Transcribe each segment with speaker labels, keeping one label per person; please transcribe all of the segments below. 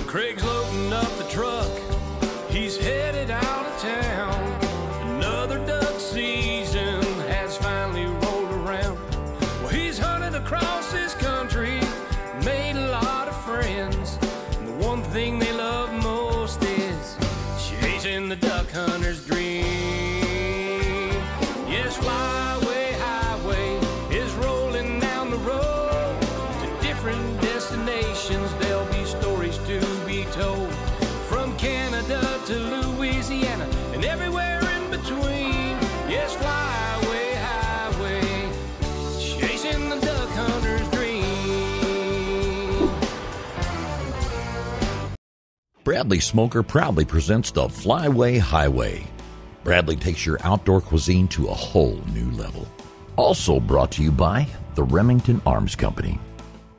Speaker 1: Craig's loading up the truck, he's headed out of town. Another duck season has finally rolled around. Well, he's hunted across this country, made a lot of friends. And the one thing they love most is chasing the duck hunter's dream. Yes, Flyway Highway is rolling down the road to different destinations. There'll be stories to be told, from Canada to Louisiana and everywhere in between. Yes, Flyway Highway, chasing the duck hunter's dream.
Speaker 2: Bradley Smoker proudly presents the Flyway Highway. Bradley takes your outdoor cuisine to a whole new level. Also brought to you by the Remington Arms Company,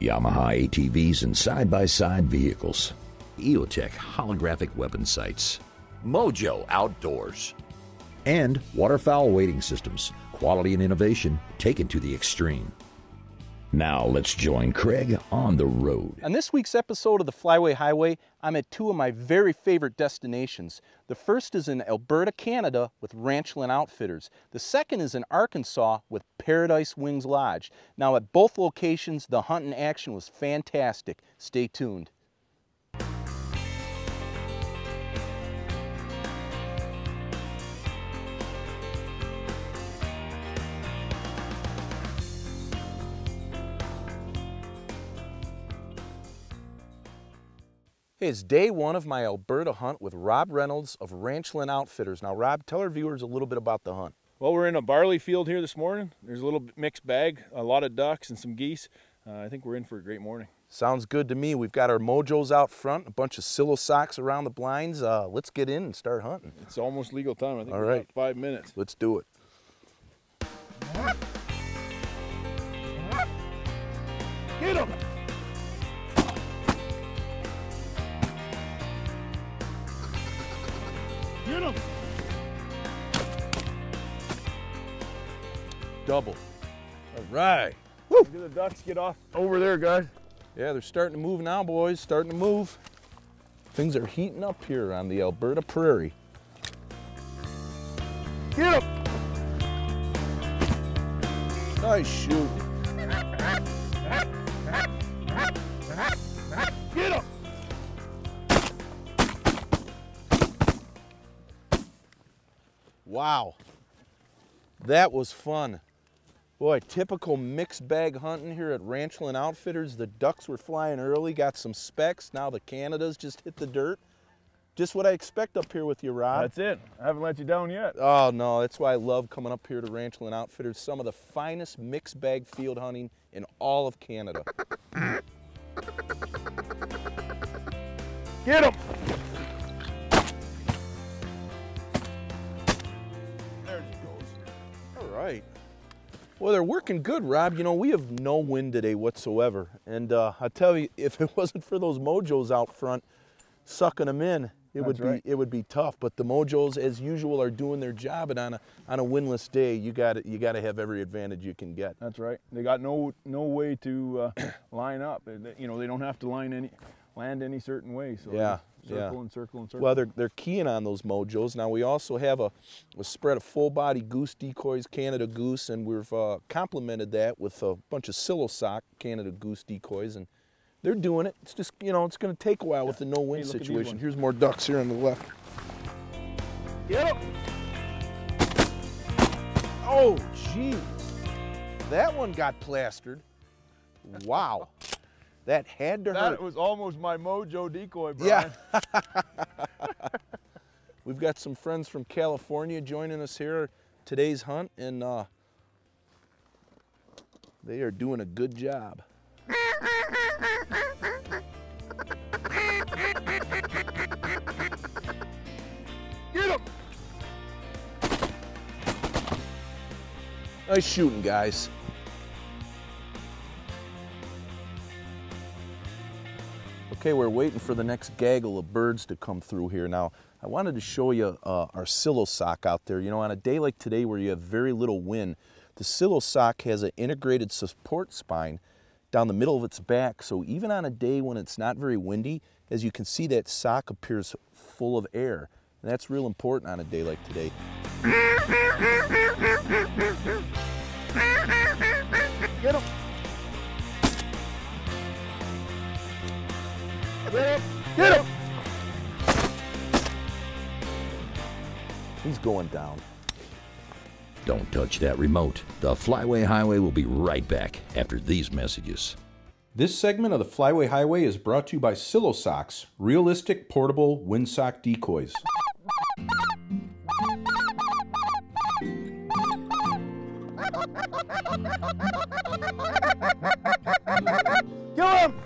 Speaker 2: Yamaha ATVs and side-by-side vehicles, EOTech holographic weapon sights, Mojo Outdoors, and Waterfowl Wading Systems, quality and innovation taken to the extreme. Now let's join Craig on the road.
Speaker 3: On this week's episode of the Flyway Highway, I'm at two of my very favorite destinations. The first is in Alberta, Canada with Ranchland Outfitters. The second is in Arkansas with Paradise Wings Lodge. Now at both locations, the hunting action was fantastic. Stay tuned. Hey, it's day one of my Alberta hunt with Rob Reynolds of Ranchland Outfitters. Now, Rob, tell our viewers a little bit about the hunt.
Speaker 4: Well, we're in a barley field here this morning. There's a little mixed bag, a lot of ducks and some geese. I think we're in for a great morning.
Speaker 3: Sounds good to me. We've got our mojos out front, a bunch of silo socks around the blinds. Let's get in and start hunting.
Speaker 4: It's almost legal time. I think
Speaker 3: All
Speaker 4: we're
Speaker 3: right.
Speaker 4: about 5 minutes.
Speaker 3: Let's do it.
Speaker 4: Get him! Get him!
Speaker 3: Double. All right.
Speaker 4: Woo! Look at the ducks get off over there, guys.
Speaker 3: Yeah, they're starting to move now, boys. Starting to move. Things are heating up here on the Alberta prairie.
Speaker 4: Get him!
Speaker 3: Nice shoot.
Speaker 4: Get him!
Speaker 3: Wow. That was fun. Boy, typical mixed bag hunting here at Ranchland Outfitters. The ducks were flying early, got some specks. Now the Canadas just hit the dirt. Just what I expect up here with you, Rob.
Speaker 4: That's it. I haven't let you down yet.
Speaker 3: Oh, no, that's why I love coming up here to Ranchland Outfitters. Some of the finest mixed bag field hunting in all of Canada.
Speaker 4: Get him! There it goes.
Speaker 3: All right. Well, they're working good, Rob. You know, we have no wind today whatsoever. And I tell you, if it wasn't for those mojos out front sucking them in, it would be tough. But the mojos, as usual, are doing their job. And on a windless day, you got to have every advantage you can get.
Speaker 4: That's right. They got no way to line up. You know, they don't have to land any certain way. So
Speaker 3: Yeah.
Speaker 4: circle and circle and circle.
Speaker 3: Well, they're keying on those mojos. Now, we also have a spread of full-body goose decoys, Canada goose, and we've complemented that with a bunch of silo sock Canada goose decoys, and they're doing it. It's just, you know, it's going to take a while with the no-wind
Speaker 4: Hey, look at these
Speaker 3: situation.
Speaker 4: ones.
Speaker 3: Here's more ducks here on the left.
Speaker 4: Get him!
Speaker 3: Oh, jeez. That one got plastered. Wow. That had to hurt.
Speaker 4: That was almost my mojo decoy, Brian.
Speaker 3: Yeah. We've got some friends from California joining us here today's hunt, and they are doing a good job.
Speaker 4: Get him!
Speaker 3: Nice shooting, guys. Okay, we're waiting for the next gaggle of birds to come through here. Now, I wanted to show you our silo sock out there. You know, on a day like today where you have very little wind, the silo sock has an integrated support spine down the middle of its back. So even on a day when it's not very windy, as you can see, that sock appears full of air. And that's real important on a day like today. Get him! Get him! Get him! He's going down.
Speaker 2: Don't touch that remote. The Flyway Highway will be right back after these messages.
Speaker 5: This segment of the Flyway Highway is brought to you by Silo Socks, realistic portable windsock decoys.
Speaker 3: Kill him!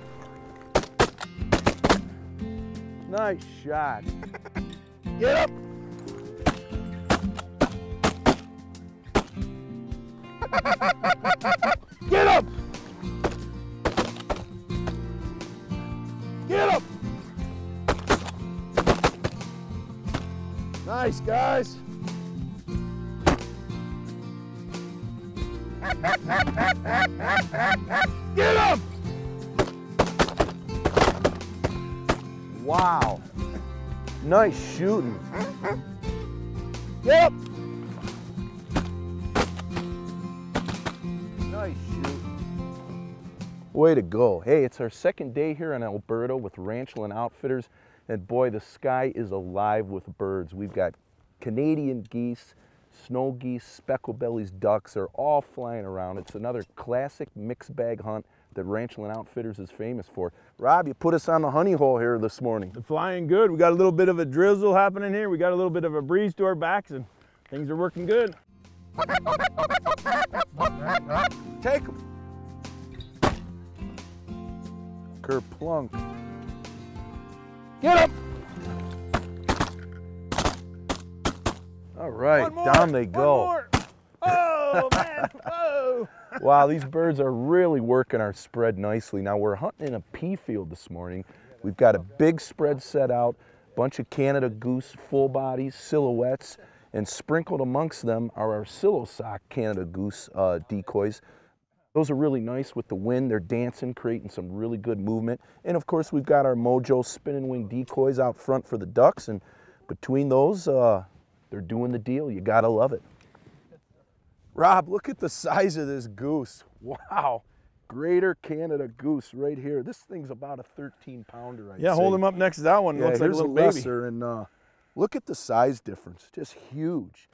Speaker 3: Nice shot. Get up! Get up! Get up! Nice, guys. Get up! Wow. Nice shooting. Get up! Nice shooting. Way to go. Hey, it's our second day here in Alberta with Ranchland Outfitters, and boy, the sky is alive with birds. We've got Canadian geese, snow geese, speckle bellies, ducks are all flying around. It's another classic mixed bag hunt that Ranchland Outfitters is famous for. Rob, you put us on the honey hole here this morning.
Speaker 4: They're flying good. We got a little bit of a drizzle happening here. We got a little bit of a breeze to our backs, and things are working good.
Speaker 3: Take them. Kerplunk. Get up. All right, down they go.
Speaker 4: Oh, man. Oh.
Speaker 3: Wow, these birds are really working our spread nicely. Now, we're hunting in a pea field this morning. We've got a big spread set out, bunch of Canada goose full bodies, silhouettes, and sprinkled amongst them are our Silo Sock Canada goose decoys. Those are really nice with the wind. They're dancing, creating some really good movement. And of course, we've got our Mojo spinning wing decoys out front for the ducks. And between those, they're doing the deal. You gotta love it. Rob, look at the size of this goose. Wow. Greater Canada goose right here. This thing's about a 13-pounder, I'd say.
Speaker 4: Yeah, hold him up next to that one.
Speaker 3: Yeah,
Speaker 4: Looks like a little baby.
Speaker 3: lesser, and look at the size difference, just huge.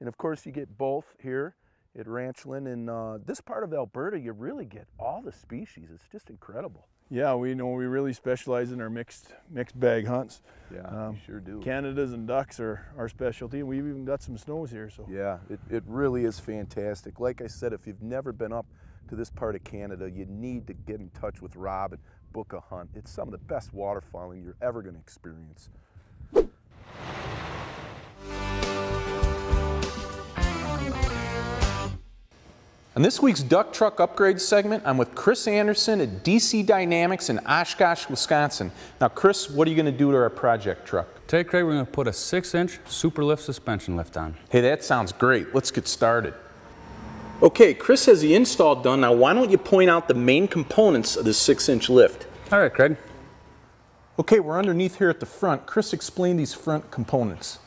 Speaker 3: And of course, you get both here at Ranchland. And this part of Alberta, you really get all the species. It's just incredible.
Speaker 4: Yeah, we know we really specialize in our mixed bag hunts.
Speaker 3: Yeah, we sure do.
Speaker 4: Canadas and ducks are our specialty. We've even got some snows here. So
Speaker 3: yeah, it really is fantastic. Like I said, if you've never been up to this part of Canada, you need to get in touch with Rob and book a hunt. It's some of the best waterfowling you're ever going to experience.
Speaker 5: On this week's Duck Truck Upgrade segment, I'm with Chris Anderson at DC Dynamics in Oshkosh, Wisconsin. Now, Chris, what are you going to do to our project truck?
Speaker 6: Today, Craig, we're going to put a 6-inch super lift suspension lift on.
Speaker 5: Hey, that sounds great. Let's get started. Okay, Chris has the install done. Now, why don't you point out the main components of this 6-inch lift?
Speaker 6: All right, Craig.
Speaker 5: Okay, we're underneath here at the front. Chris, explain these front components.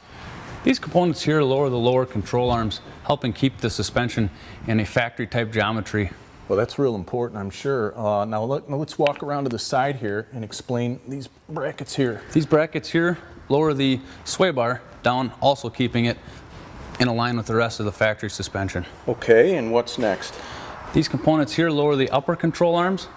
Speaker 6: These components here lower the lower control arms, helping keep the suspension in a factory-type geometry.
Speaker 5: Well, that's real important, I'm sure. Now let's walk around to the side here and explain these brackets here.
Speaker 6: These brackets here lower the sway bar down, also keeping it in line with the rest of the factory suspension.
Speaker 5: Okay, and what's next?
Speaker 6: These components here lower the upper control arms,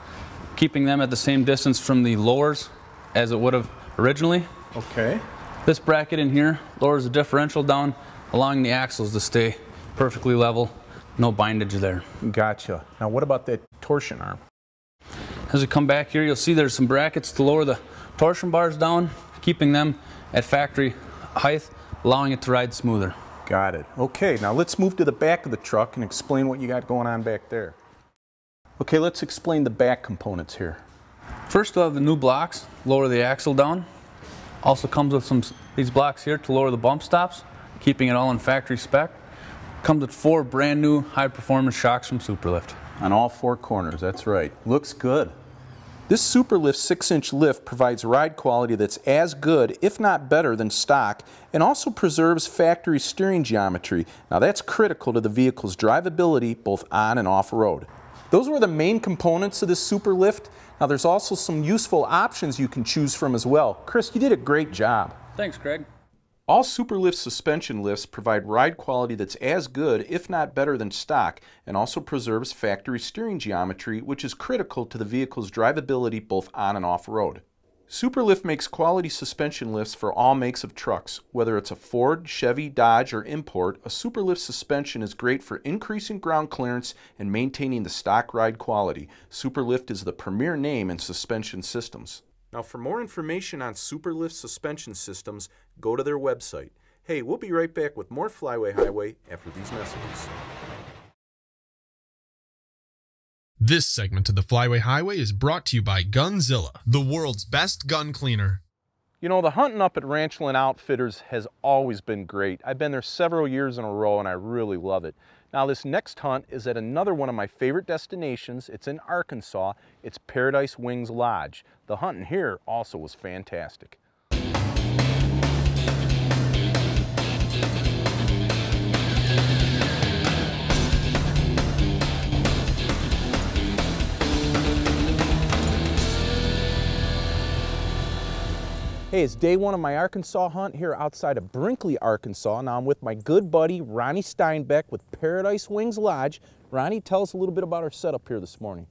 Speaker 6: keeping them at the same distance from the lowers as it would have originally.
Speaker 5: Okay.
Speaker 6: This bracket in here lowers the differential down, allowing the axles to stay perfectly level, no bindage there.
Speaker 5: Gotcha. Now what about that torsion arm?
Speaker 6: As we come back here, you'll see there's some brackets to lower the torsion bars down, keeping them at factory height, allowing it to ride smoother.
Speaker 5: Got it. Okay, now let's move to the back of the truck and explain what you got going on back there. Okay, let's explain the back components here.
Speaker 6: First, we'll have the new blocks, lower the axle down. Also comes with these blocks here to lower the bump stops, keeping it all in factory spec. Comes with 4 brand new high performance shocks from Superlift.
Speaker 5: on all four corners, that's right. Looks good. This Superlift 6-inch lift provides ride quality that's as good, if not better, than stock, and also preserves factory steering geometry. Now that's critical to the vehicle's drivability both on and off-road. Those were the main components of this Superlift. Now there's also some useful options you can choose from as well. Chris, you did a great job.
Speaker 6: Thanks, Craig.
Speaker 5: All Superlift suspension lifts provide ride quality that's as good, if not better, than stock, and also preserves factory steering geometry, which is critical to the vehicle's drivability both on and off-road. Superlift makes quality suspension lifts for all makes of trucks. Whether it's a Ford, Chevy, Dodge, or import, a Superlift suspension is great for increasing ground clearance and maintaining the stock ride quality. Superlift is the premier name in suspension systems. Now, for more information on Superlift suspension systems, go to their website. Hey, we'll be right back with more Flyway Highway after these messages.
Speaker 7: This segment of the Flyway Highway is brought to you by Gunzilla, the world's best gun cleaner.
Speaker 3: You know, the hunting up at Ranchland Outfitters has always been great. I've been there several years in a row and I really love it. Now this next hunt is at another one of my favorite destinations. It's in Arkansas. It's Paradise Wings Lodge. The hunting here also was fantastic. Hey, it's day one of my Arkansas hunt here outside of Brinkley, Arkansas. Now I'm with my good buddy, Ronnie Steinbeck with Paradise Wings Lodge. Ronnie, tell us a little bit about our setup here this morning.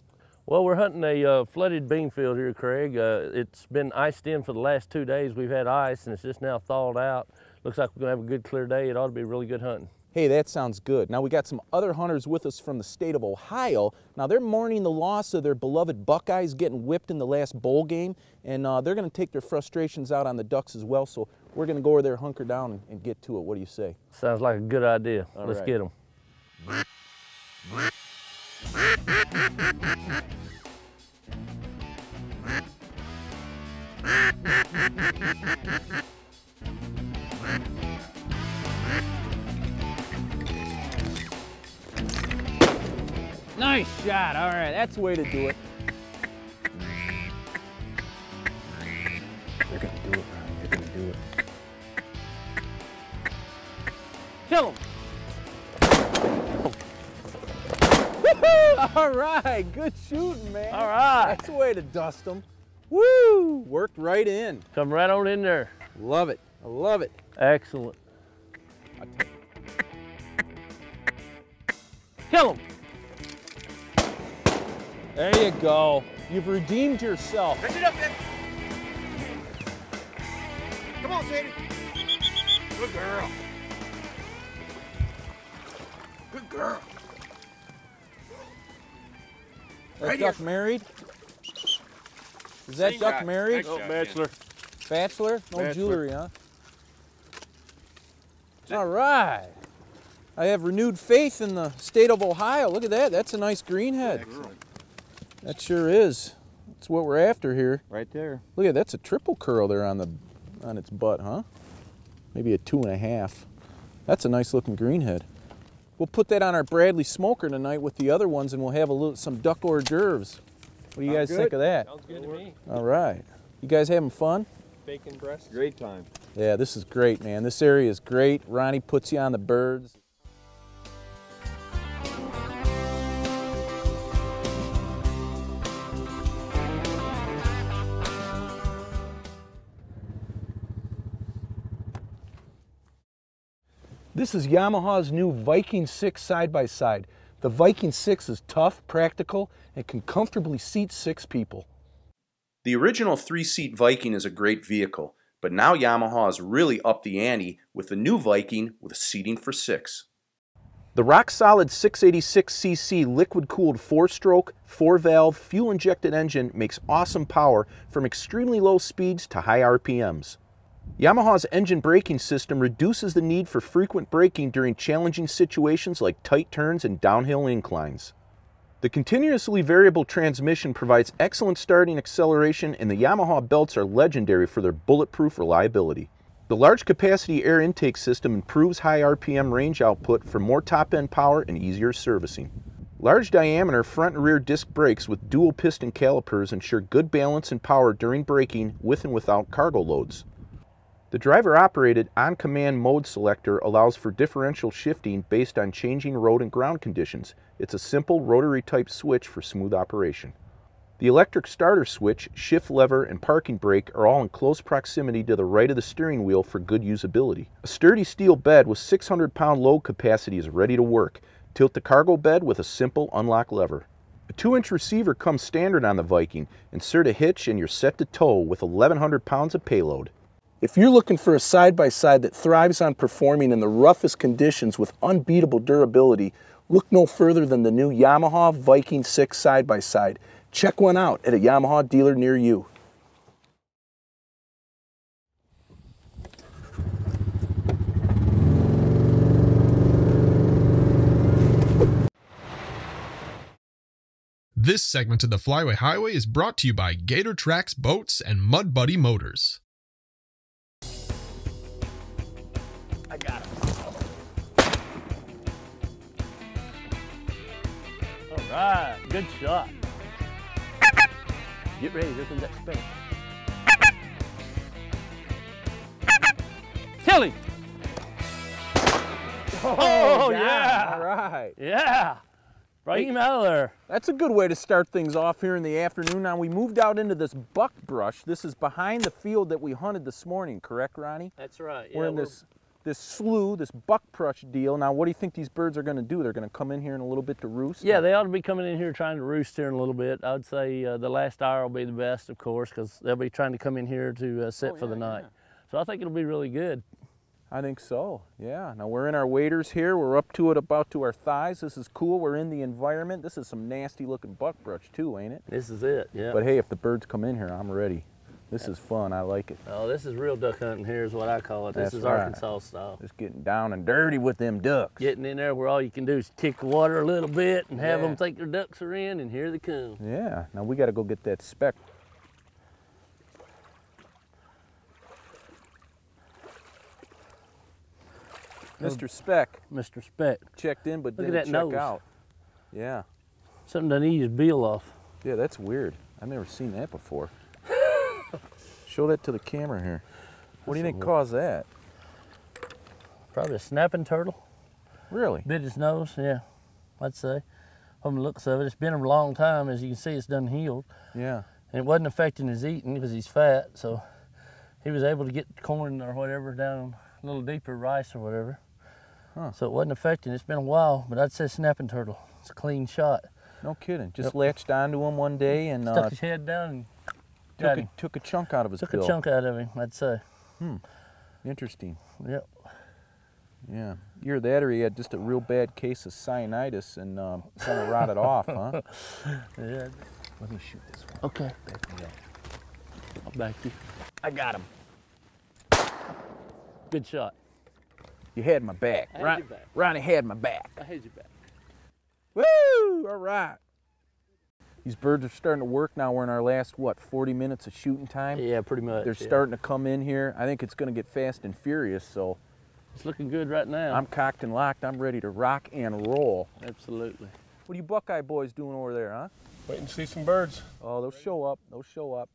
Speaker 8: Well, we're hunting a flooded bean field here, Craig. It's been iced in for the last 2 days. We've had ice and it's just now thawed out. Looks like we're gonna have a good clear day. It ought to be really good hunting.
Speaker 3: Hey, that sounds good. Now we got some other hunters with us from the state of Ohio. Now they're mourning the loss of their beloved Buckeyes getting whipped in the last bowl game, and they're going to take their frustrations out on the Ducks as well. So we're going to go over there, hunker down, and get to it. What do you say?
Speaker 8: Sounds like a good idea. Let's get them.
Speaker 3: Nice shot. All right, that's the way to do it. They're going to do it, Ronnie. They're going to do it. Kill him. Woohoo! All right, good shooting, man.
Speaker 8: All right.
Speaker 3: That's the way to dust them. Woo! Worked right in.
Speaker 8: Come right on in there.
Speaker 3: Love it. I love it.
Speaker 8: Excellent. Kill him.
Speaker 3: There you go. You've redeemed yourself.
Speaker 9: Pitch it up, man. Come on, Sadie. Good girl. Good girl.
Speaker 3: That duck married? Is that duck married?
Speaker 8: No, bachelor.
Speaker 3: Bachelor? No
Speaker 8: Bachelor.
Speaker 3: jewelry, huh? All right. I have renewed faith in the state of Ohio. Look at that. That's a nice greenhead. That sure is. That's what we're after here.
Speaker 9: Right there.
Speaker 3: Look at that's a triple curl there on its butt, huh? Maybe a 2.5. That's a nice looking greenhead. We'll put that on our Bradley smoker tonight with the other ones, and we'll have some duck hors d'oeuvres. What do you guys think of that?
Speaker 8: Sounds good to me.
Speaker 3: All right. You guys having fun?
Speaker 8: Bacon breast.
Speaker 9: Great time.
Speaker 3: Yeah, this is great, man. This area is great. Ronnie puts you on the birds. This is Yamaha's new Viking 6 side-by-side. The Viking 6 is tough, practical, and can comfortably seat 6 people.
Speaker 5: The original 3-seat Viking is a great vehicle, but now Yamaha has really upped the ante with the new Viking with seating for 6. The rock-solid 686cc liquid-cooled 4-stroke, 4-valve, fuel-injected engine makes awesome power from extremely low speeds to high RPMs. Yamaha's engine braking system reduces the need for frequent braking during challenging situations like tight turns and downhill inclines. The continuously variable transmission provides excellent starting acceleration, and the Yamaha belts are legendary for their bulletproof reliability. The large capacity air intake system improves high RPM range output for more top-end power and easier servicing.
Speaker 3: Large diameter front and rear disc brakes with dual piston calipers ensure good balance and power during braking with and without cargo loads. The driver-operated on-command mode selector allows for differential shifting based on changing road and ground conditions. It's a simple rotary-type switch for smooth operation. The electric starter switch, shift lever, and parking brake are all in close proximity to the right of the steering wheel for good usability. A sturdy steel bed with 600-pound load capacity is ready to work. Tilt the cargo bed with a simple unlock lever. A 2-inch receiver comes standard on the Viking. Insert a hitch and you're set to tow with 1,100 pounds of payload. If you're looking for a side-by-side that thrives on performing in the roughest conditions with unbeatable durability, look no further than the new Yamaha Viking 6 side-by-side. Check one out at a Yamaha dealer near you.
Speaker 7: This segment of the Flyway Highway is brought to you by Gator Tracks Boats and Mud Buddy Motors.
Speaker 8: I got him. All right, good shot. Get ready, here comes that spin. Kill him! Oh yeah!
Speaker 3: All right.
Speaker 8: Yeah! Bring him out of there.
Speaker 3: That's a good way to start things off here in the afternoon. Now we moved out into this buck brush. This is behind the field that we hunted this morning, correct, Ronnie?
Speaker 8: That's right.
Speaker 3: We're in this slough, this buck brush deal. Now what do you think these birds are going to do? They're going to come in here in a little bit to roost?
Speaker 8: Yeah, they ought to be coming in here trying to roost here in a little bit. I would say the last hour will be the best, of course, because they'll be trying to come in here to sit for the night. So I think it'll be really good.
Speaker 3: I think so, yeah. Now we're in our waders here. We're up to it about to our thighs. This is cool. We're in the environment. This is some nasty looking buck brush too, ain't it?
Speaker 8: This is it, yeah.
Speaker 3: But hey, if the birds come in here, I'm ready. This is fun. I like it.
Speaker 8: Oh, this is real duck hunting here is what I call it. This is
Speaker 3: right.
Speaker 8: Arkansas style.
Speaker 3: Just getting down and dirty with them ducks.
Speaker 8: Getting in there where all you can do is kick the water a little bit and have them think their ducks are in, and here they come.
Speaker 3: Yeah, now we got to go get that speck. Mr. Speck.
Speaker 8: Mr. Speck.
Speaker 3: Checked in, but
Speaker 8: Look at
Speaker 3: didn't
Speaker 8: that
Speaker 3: check
Speaker 8: nose.
Speaker 3: out. Yeah.
Speaker 8: Something doesn't eat his bill off.
Speaker 3: Yeah, that's weird. I've never seen that before. Show that to the camera here. What do you think caused that?
Speaker 8: Probably a snapping turtle.
Speaker 3: Really?
Speaker 8: Bit his nose, yeah, I'd say. From the looks of it, it's been a long time. As you can see, it's done healed.
Speaker 3: Yeah.
Speaker 8: And it wasn't affecting his eating because he's fat, so he was able to get corn or whatever down a little deeper, rice or whatever.
Speaker 3: Huh.
Speaker 8: So it wasn't affecting. It's been a while, but I'd say snapping turtle. It's a clean shot.
Speaker 3: No kidding. Just latched onto him one day and
Speaker 8: stuck his head down and
Speaker 3: took a chunk out of his bill.
Speaker 8: Took a chunk out of him, I'd say.
Speaker 3: Interesting.
Speaker 8: Yep.
Speaker 3: Yeah. Either that or he had just a real bad case of cyanitis and kind of rotted off, huh?
Speaker 8: Yeah.
Speaker 3: Let me shoot this one.
Speaker 8: Okay.
Speaker 3: Back me up.
Speaker 8: I'll back you.
Speaker 3: I got him.
Speaker 8: Good shot.
Speaker 3: You had my back.
Speaker 8: I had your back.
Speaker 3: Ronnie had my back.
Speaker 8: I had your back.
Speaker 3: Woo! All right. These birds are starting to work now. We're in our last, what, 40 minutes of shooting time?
Speaker 8: Yeah, pretty much.
Speaker 3: They're starting to come in here. I think it's going to get fast and furious, so.
Speaker 8: It's looking good right now.
Speaker 3: I'm cocked and locked. I'm ready to rock and roll.
Speaker 8: Absolutely.
Speaker 3: What are you Buckeye boys doing over there, huh?
Speaker 4: Waiting to see some birds.
Speaker 3: Oh, they'll show up. They'll show up.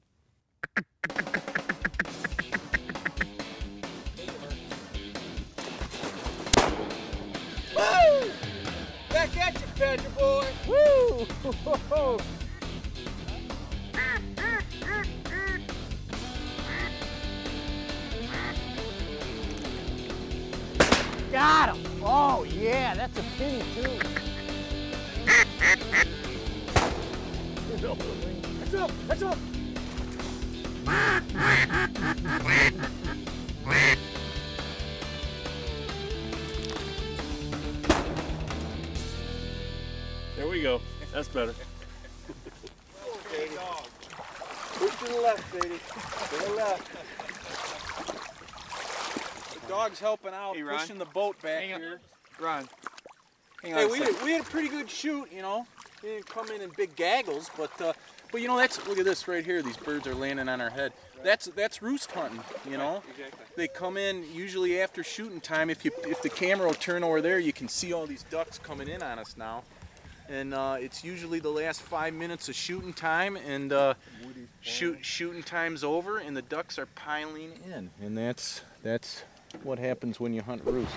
Speaker 9: Woo! Back at you, Badger boy.
Speaker 3: Woo!
Speaker 9: Got him. Oh, yeah, that's a finny, too. That's up, that's up.
Speaker 4: There we go. That's better.
Speaker 9: Okay, dog. Push to the left, baby. To the left. The dog's helping out, pushing the boat back here. Ron. Hey, we had a pretty good shoot, you know. We didn't come in big gaggles, but you know, look at this right here. These birds are landing on our head. That's roost hunting, you know. Exactly. They come in usually after shooting time. If the camera will turn over there, you can see all these ducks coming in on us now.
Speaker 3: and it's usually the last 5 minutes of shooting time, and shooting time's over, and the ducks are piling in, and that's what happens when you hunt roost.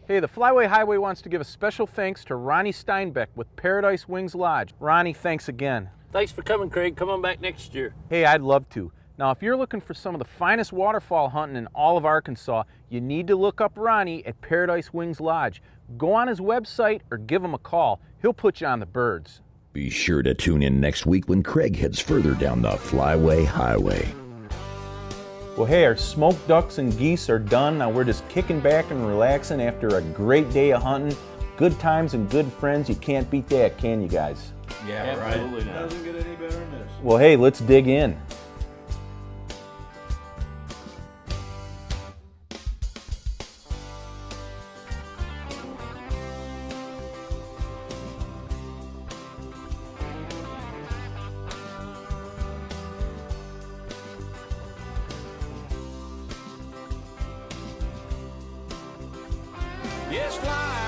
Speaker 3: Hey, the Flyway Highway wants to give a special thanks to Ronnie Steinbeck with Paradise Wings Lodge. Ronnie, thanks again.
Speaker 8: Thanks for coming, Craig. Come on back next year.
Speaker 3: Hey, I'd love to. Now, if you're looking for some of the finest waterfowl hunting in all of Arkansas, you need to look up Ronnie at Paradise Wings Lodge. Go on his website or give him a call. He'll put you on the birds.
Speaker 2: Be sure to tune in next week when Craig heads further down the Flyway Highway.
Speaker 3: Well, hey, our smoked ducks and geese are done. Now we're just kicking back and relaxing after a great day of hunting. Good times and good friends. You can't beat that, can you guys?
Speaker 8: Yeah, absolutely not.
Speaker 9: Doesn't get any better than this.
Speaker 3: Well, hey, let's dig in.
Speaker 1: Yes, fly